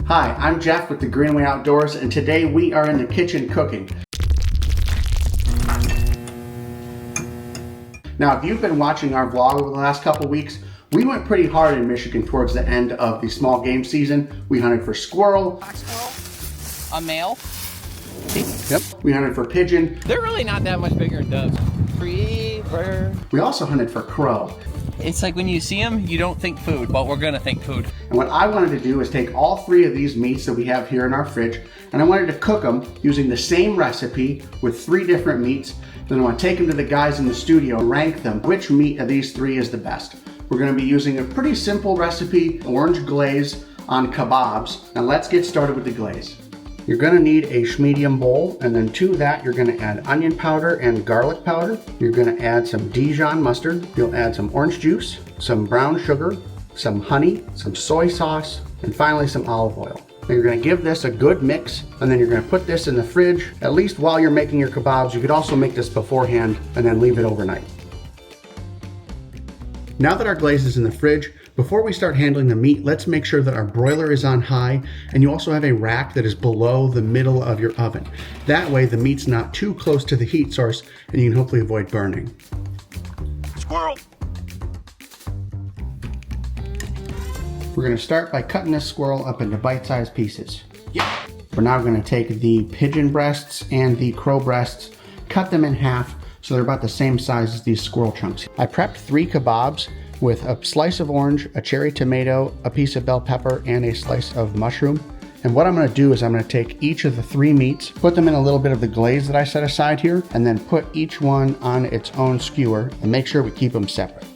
Hi, I'm Jeff with the Greenway Outdoors, and today we are in the kitchen cooking. Now, if you've been watching our vlog over the last couple weeks, we went pretty hard in Michigan towards the end of the small game season. We hunted for squirrel. A male. Yep. We hunted for pigeon. They're really not that much bigger than doves. Free bird. We also hunted for crow. It's like when you see them, you don't think food, but we're gonna think food. And what I wanted to do is take all three of these meats that we have here in our fridge, and I wanted to cook them using the same recipe with 3 different meats. Then I want to take them to the guys in the studio and rank them. Which meat of these 3 is the best? We're going to be using a pretty simple recipe, orange glaze on kebabs. Now let's get started with the glaze. You're going to need a medium bowl, and then to that you're going to add onion powder and garlic powder. You're going to add some Dijon mustard. You'll add some orange juice, some brown sugar, some honey, some soy sauce, and finally some olive oil. Now you're going to give this a good mix, and then you're going to put this in the fridge, at least while you're making your kebabs. You could also make this beforehand and then leave it overnight. Now that our glaze is in the fridge, before we start handling the meat, let's make sure that our broiler is on high, and you also have a rack that is below the middle of your oven. That way the meat's not too close to the heat source, and you can hopefully avoid burning. Squirrel. We're going to start by cutting this squirrel up into bite-sized pieces. Yeah. We're now going to take the pigeon breasts and the crow breasts, cut them in half so they're about the same size as these squirrel chunks. I prepped 3 kebabs with a slice of orange, a cherry tomato, a piece of bell pepper, and a slice of mushroom. And what I'm going to do is I'm going to take each of the 3 meats, put them in a little bit of the glaze that I set aside here, and then put each one on its own skewer and make sure we keep them separate.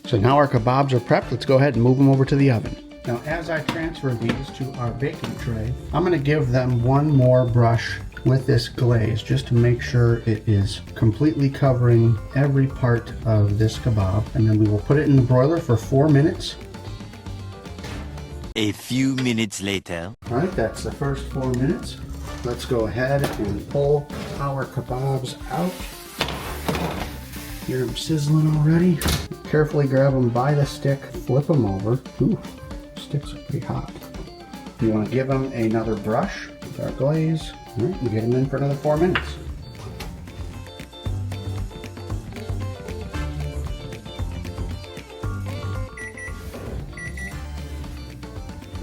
So now our kebabs are prepped. Let's go ahead and move them over to the oven. Now as I transfer these to our baking tray, I'm going to give them one more brush with this glaze just to make sure it is completely covering every part of this kebab, and then we will put it in the broiler for 4 minutes. A few minutes later. All right, that's the first 4 minutes. Let's go ahead and pull our kebabs out. Hear them sizzling already. Carefully grab them by the stick, flip them over. Ooh, sticks are pretty hot. You want to give them another brush with our glaze. All right, and get them in for another 4 minutes.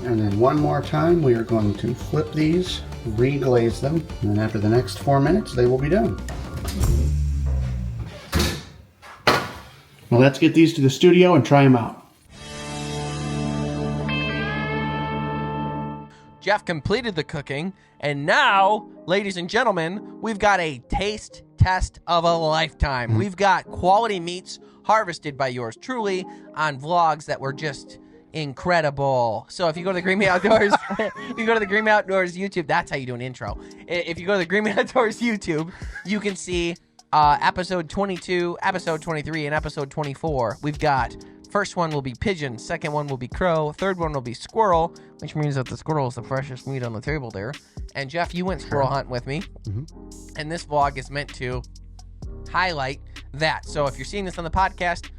And then one more time, we are going to flip these, re-glaze them, and then after the next 4 minutes, they will be done. Well, let's get these to the studio and try them out. Jeff completed the cooking, and now, ladies and gentlemen, we've got a taste test of a lifetime. We've got quality meats harvested by yours truly on vlogs that were just incredible. So if you go to the Greenway Outdoors, if you go to the Greenway Outdoors YouTube, that's how you do an intro. If you go to the Greenway Outdoors YouTube, you can see episode 22, episode 23, and episode 24. We've got first one will be pigeon, second one will be crow, third one will be squirrel, which means that the squirrel is the freshest meat on the table there. And Jeff, you went squirrel hunting with me, and this vlog is meant to highlight that. So if you're seeing this on the podcast,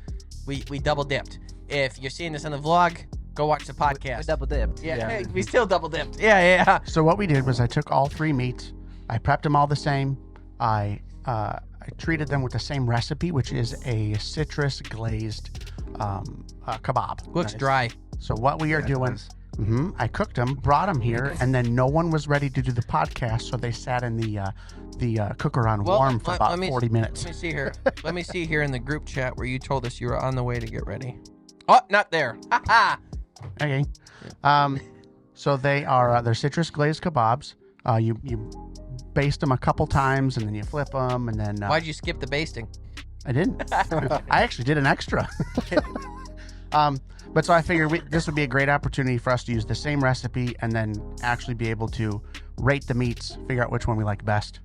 we double dipped. If you're seeing this on the vlog, go watch the podcast. We double dipped. Yeah, hey, we still double dipped. Yeah. So what we did was I took all 3 meats, I prepped them all the same, I treated them with the same recipe, which is a citrus glazed kebab. Looks dry. So what we are doing, I cooked them, brought them here, and then no one was ready to do the podcast, so they sat in the cooker on warm for about 40 minutes. Let me see here. Let me see here in the group chat where you told us you were on the way to get ready. Oh, not there. Ha ha. Okay. So they're citrus glazed kebabs. You baste them a couple times, and then you flip them, and then Why'd you skip the basting? I didn't. I actually did an extra. But so I figured this would be a great opportunity for us to use the same recipe and then actually be able to rate the meats, figure out which one we like best.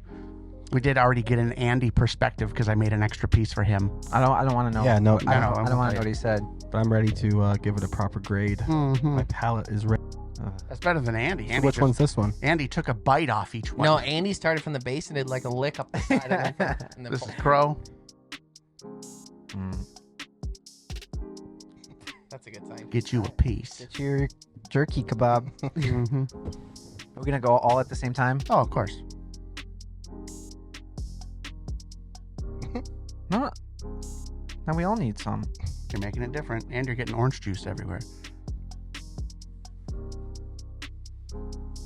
We did already get an Andy perspective because I made an extra piece for him. I don't want to know. Yeah, no, I don't want to know what he said. but I'm ready to give it a proper grade. My palate is ready. That's better than Andy. So which one's this one? Andy took a bite off each one. No, Andy started from the base and did like a lick up the side of it. And then This is Crow. That's a good sign. Get you a piece. Get your jerky kebab. Mm-hmm. We're gonna go all at the same time. Oh, of course. No. Now we all need some. You're making it different, and you're getting orange juice everywhere.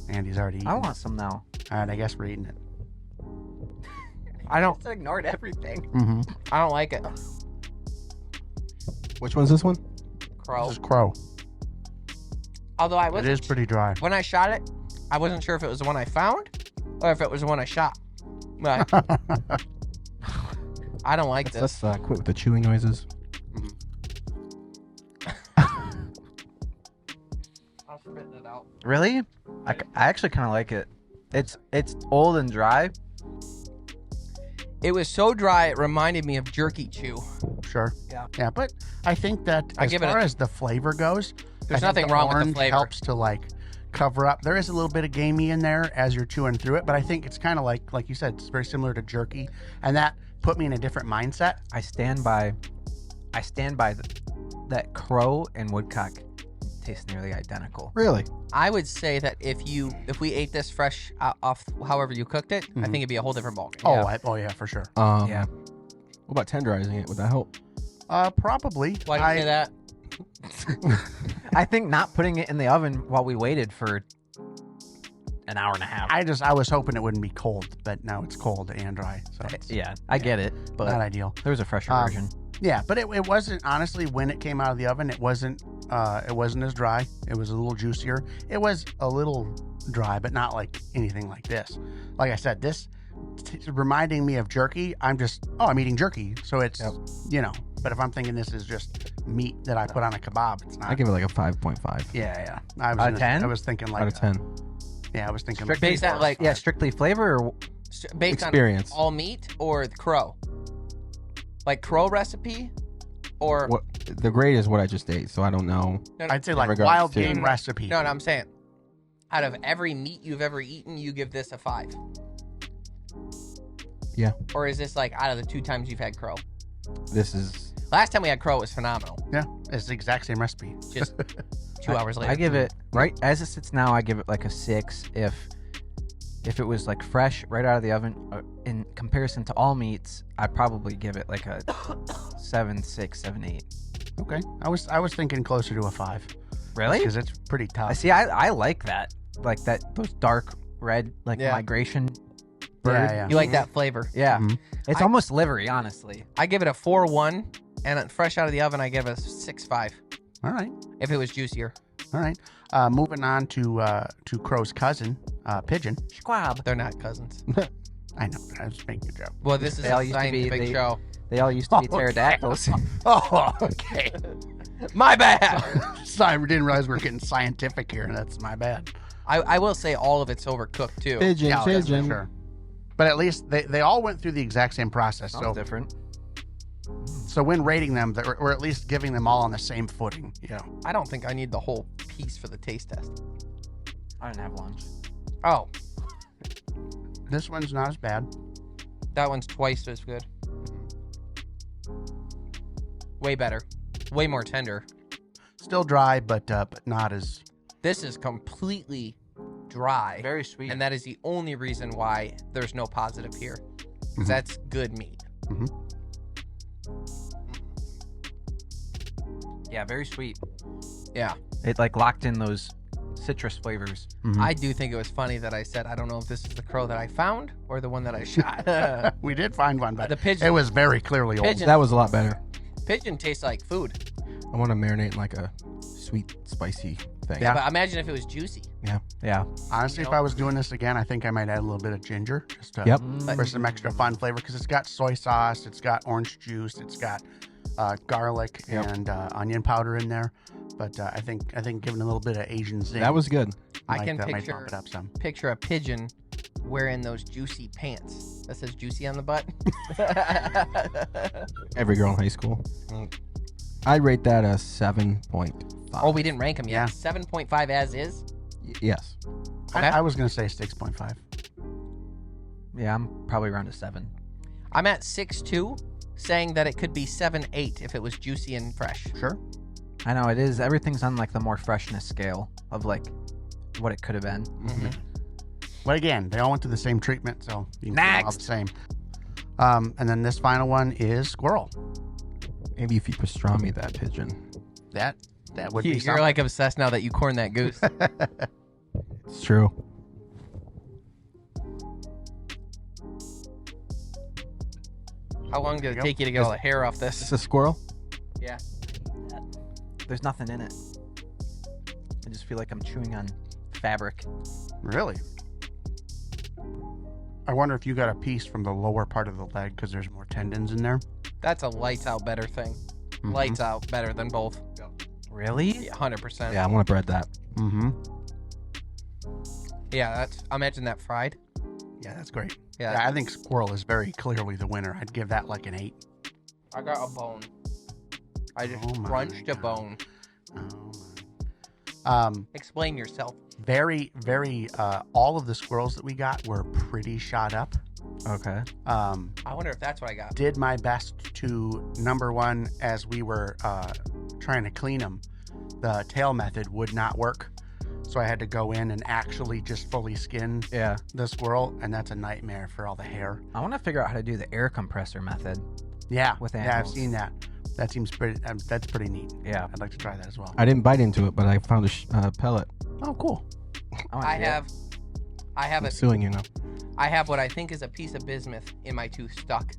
Andy's already eating I it. want some now. All right, I guess we're eating it. I don't. Just ignored everything. Mm-hmm. I don't like it. Which one's this one? Crow. This is crow. Although I It wasn't. is pretty dry. When I shot it, I wasn't sure if it was the one I found or if it was the one I shot. But I don't like this. Let's quit with the chewing noises. I'll spit it out. Really? I actually kind of like it. It's old and dry. It was so dry, it reminded me of jerky chew. Sure. Yeah. Yeah, but I think that I as give it far a- as the flavor goes, There's I think nothing wrong with the orange flavor. helps to like cover up. There is a little bit of gamey in there as you're chewing through it, but I think it's kind of like you said, it's very similar to jerky, and that put me in a different mindset. I stand by that crow and woodcock taste nearly identical. Really? I would say that if we ate this fresh off however you cooked it, I think it'd be a whole different ballgame. Oh, yeah, for sure. Yeah. What about tenderizing it? Would that help? Probably. Why do you say that? I think not putting it in the oven while we waited for an hour and a half. I was hoping it wouldn't be cold, but now it's cold and dry, so it's Yeah, I get it, but not ideal. there was a fresher version. Yeah, but it wasn't, honestly, when it came out of the oven, it wasn't as dry. It was a little juicier. It was a little dry, but not like anything like this. Like I said, this reminding me of jerky. I'm eating jerky, so it's but if I'm thinking this is just meat that I put on a kebab, it's not. I give it like a 5.5 Yeah. Out of 10? I was thinking like out of 10. Yeah, I was thinking Strictly Based on, like, yeah, strictly flavor or Based Experience. on all meat or the crow? Like crow recipe or What the grade is what I just ate, so I don't know. I'd say In like regards wild to- game recipe. No, I'm saying out of every meat you've ever eaten, you give this a 5. Yeah. Or is this like out of the 2 times you've had crow? This is Last time we had crow was phenomenal. Yeah, it's the exact same recipe. Just 2 hours later. I give it right as it sits now. I give it like a 6. If it was like fresh right out of the oven, in comparison to all meats, I'd probably give it like a 7, 6, 7, 8. Okay, I was thinking closer to a 5. Really? Because it's pretty tough. I see. I like that. Like that. Those dark red, like Yeah. migration bird. Yeah. You like that flavor? Yeah. Mhm. It's almost livery, honestly. I give it a 4-1, and fresh out of the oven, I give it a 6-5 All right. if it was juicier. All right. Moving on to Crow's cousin, Pigeon. Squab. They're not cousins. I know, but I was making a joke. Well, this is They all a used to be- scientific they- show. They all used to be Oh, okay. pterodactyls. Oh, okay. My bad. Sorry, we didn't realize we were getting scientific here. That's my bad. I will say all of it's overcooked too. pigeon, Yeah, that's for pigeon. sure. But at least they all went through the exact same process. Sounds different. So when rating them, we're at least giving them all on the same footing. You know. I don't think I need the whole piece for the taste test. I didn't have lunch. Oh, This one's not as bad. that one's twice as good. Way better. Way more tender. Still dry, but not as. This is completely dry. Very sweet. And that is the only reason why there's no positive here. 'Cause Mhm. that's good meat. Yeah, very sweet. Yeah. It like locked in those citrus flavors. I do think it was funny that I said, I don't know if this is the crow that I found or the one that I shot. We did find one, but The pigeon. it was very clearly old. Pigeon. That was a lot better. Pigeon tastes like food. I want to marinate in like a sweet, spicy thing. Yeah. But imagine if it was juicy. Yeah. Honestly, You if know? I was doing this again, I think I might add a little bit of ginger just to, Yep. for some extra fun flavor because it's got soy sauce, it's got orange juice, it's got garlic Yep. and onion powder in there. But I think giving a little bit of Asian zing. That was good. I might, can might picture bump it up some. picture a pigeon wearing those juicy pants. That says juicy on the butt. Every girl in high school. I rate that a 7.5. Oh, we didn't rank them Yeah. yet. 7.5 as is. Yes. Okay. I was gonna say 6.5. Yeah, I'm probably around a 7. I'm at 6.2, saying that it could be 7.8 if it was juicy and fresh. Sure. I know it is. Everything's on like the more freshness scale. of like what it could have been. But again, they all went through the same treatment, so you can see them all the same. And then this final one is Squirrel. Maybe if you pastrami that pigeon. That would be You're something. like obsessed now that you corned that goose. It's true. How long did There it you take you to get all the hair off Is this? this a squirrel? Yeah. There's nothing in it. I just feel like I'm chewing on fabric. Really? I wonder if you got a piece from the lower part of the leg because there's more tendons in there. That's a lights out better thing. Mhm. Lights out better than both. Really? Yeah, 100%. Yeah, I want to bread that. Mm-hmm. Yeah, that's. Imagine that fried. Yeah, that's great. Yeah. Yeah, I think Squirrel is very clearly the winner. I'd give that like an 8. I got a bone. I just Oh my crunched a God. bone. Oh my. Explain yourself. Very, very. All of the squirrels that we got were pretty shot up. Okay. I wonder if that's what I got. Did my best to number one as we were trying to clean them. The tail method would not work, so I had to go in and actually just fully skin Yeah. the squirrel, and that's a nightmare for all the hair. I want to figure out how to do the air compressor method. Yeah, With yeah, I've animals. seen that. That seems pretty. That's pretty neat. Yeah. I'd like to try that as well. I didn't bite into it, but I found a pellet. Oh, cool. I have I'm a, suing you now. I have what I think is a piece of bismuth in my tooth stuck.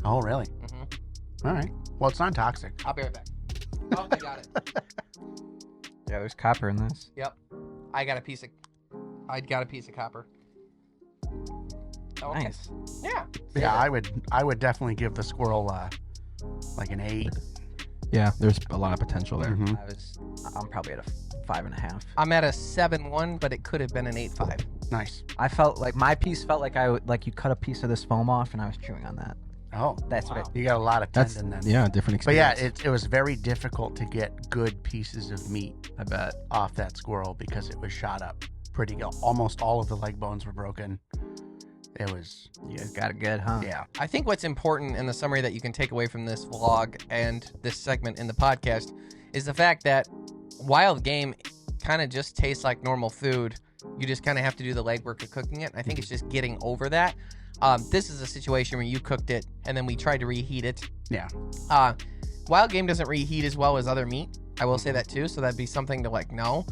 Oh, really? Mm-hmm. All right. Well, it's non-toxic. I'll be right back. Oh, I got it. Yeah, there's copper in this. Yep. I got a piece of copper. Oh, okay. Nice. Yeah. Yeah, I would definitely give the squirrel like an 8. Yeah, there's a lot of potential there. Mhm. I'm probably at a 5.5. I'm at a 7.1, but it could have been an 8.5. Nice. I felt like my piece felt like you cut a piece of this foam off and I was chewing on that. Oh, That's what you got a lot of That's tendon then. yeah, different But yeah, experience. it was very difficult to get good pieces of meat I bet. off that squirrel because it was shot up pretty. Almost all of the leg bones were broken. It was, You guys got it good, huh? yeah. I think what's important in the summary that you can take away from this vlog and this segment in the podcast is the fact that wild game kind of just tastes like normal food. You just kind of have to do the legwork of cooking it. I think it's just getting over that. This is a situation where you cooked it and then we tried to reheat it. Yeah. Wild game doesn't reheat as well as other meat. I will say that too. So that'd be something to like know.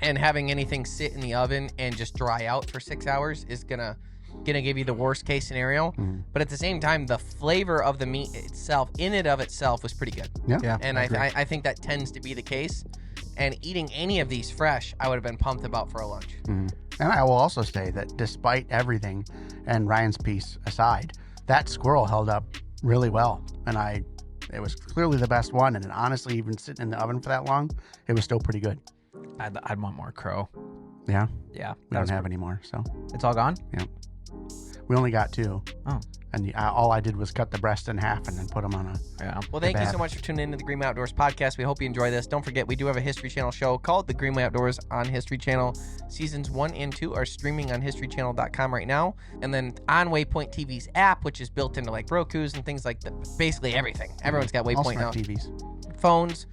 And having anything sit in the oven and just dry out for 6 hours is gonna give you the worst case scenario. But at the same time, the flavor of the meat itself, in and of itself, was pretty good. Yeah. And I think that tends to be the case. And eating any of these fresh, I would have been pumped about for a lunch. And I will also say that despite everything, and Ryan's piece aside, that squirrel held up really well. And it was clearly the best one. And honestly, even sitting in the oven for that long, it was still pretty good. I'd want more crow. Yeah. Yeah. We don't have any more, so It's all gone? we only got 2. Oh. And all I did was cut the breast in half and then put them on a. Yeah. Well, thank you Kebab. so much for tuning into the Greenway Outdoors podcast. We hope you enjoy this. Don't forget, we do have a History Channel show called The Greenway Outdoors on History Channel. Seasons 1 and 2 are streaming on historychannel.com right now. And then on Waypoint TV's app, which is built into like Roku's and things like that, basically everything. Everyone's got All Waypoint now. smart TVs. Phones,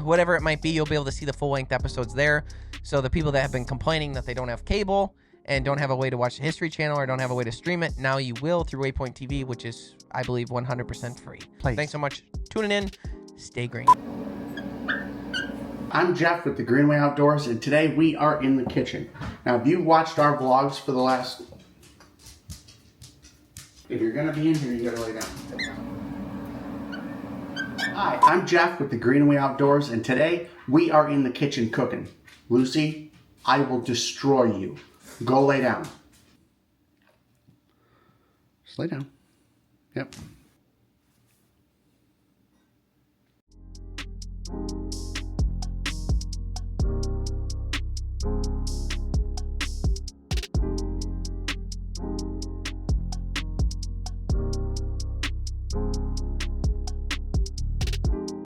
whatever it might be, you'll be able to see the full-length episodes there. So the people that have been complaining that they don't have cable and don't have a way to watch the History Channel or don't have a way to stream it, now you will through Waypoint TV, which is, I believe, 100% free. Please. Thanks so much for tuning in. Stay green. I'm Jeff with the Greenway Outdoors, and today we are in the kitchen. Now, if you've watched our vlogs for the last... If you're going to be in here, you got to lay down. Hi, I'm Jeff with the Greenway Outdoors, and today we are in the kitchen cooking. Lucy, I will destroy you. Go lay down. Just lay down. Yep.